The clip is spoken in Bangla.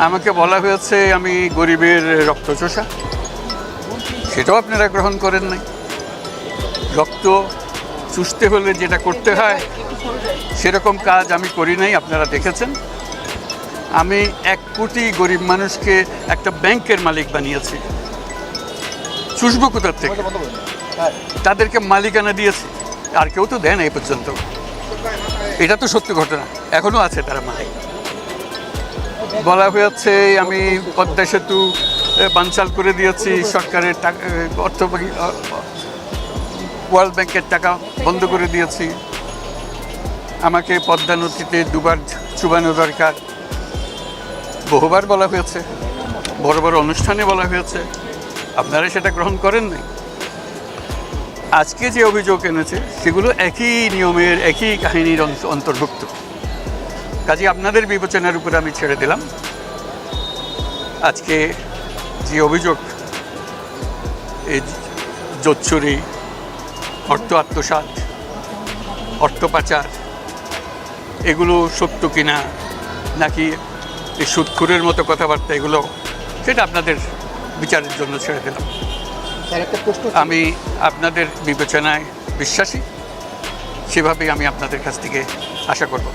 আমাকে বলা হয়েছে আমি গরিবের রক্তচোষা, সেটাও আপনারা গ্রহণ করেন নাই। রক্ত চুষতে হলে যেটা করতে হয় সেরকম কাজ আমি করি নাই, আপনারা দেখেছেন। আমি 1 কোটি গরিব মানুষকে একটা ব্যাংকের মালিক বানিয়েছি। চুষবো কোথার থেকে? তাদেরকে মালিকানা দিয়েছি, আর কেউ তো দেয় না এই পর্যন্ত। এটা তো সত্য ঘটনা, এখনও আছে তারা মালিক। বলা হয়েছে আমি পদ্মা সেতু বানচাল করে দিয়েছি, সরকারের টাকা, অর্থ, ওয়ার্ল্ড ব্যাংকের টাকা বন্ধ করে দিয়েছি। আমাকে পদ্মা নদীতে 2 বার চুবানো দরকার, বহুবার বলা হয়েছে, বড় বড় অনুষ্ঠানে বলা হয়েছে, আপনারা সেটা গ্রহণ করেন নাই। আজকে যে অভিযোগ এনেছে সেগুলো একই নিয়মের, একই কাহিনীর অন্তর্ভুক্ত। কাজে আপনাদের বিবেচনার উপরে আমি ছেড়ে দিলাম। আজকে যে অভিযোগ, এই জোচ্চুরি, অর্থ আত্মসাৎ, অর্থ পাচার, এগুলো সত্য কিনা নাকি এই সুদখোরের মতো কথাবার্তা, এগুলো সেটা আপনাদের বিচারের জন্য ছেড়ে দিলাম। আমি আপনাদের বিবেচনায় বিশ্বাসী, সেভাবেই আমি আপনাদের কাছ থেকে আশা করব।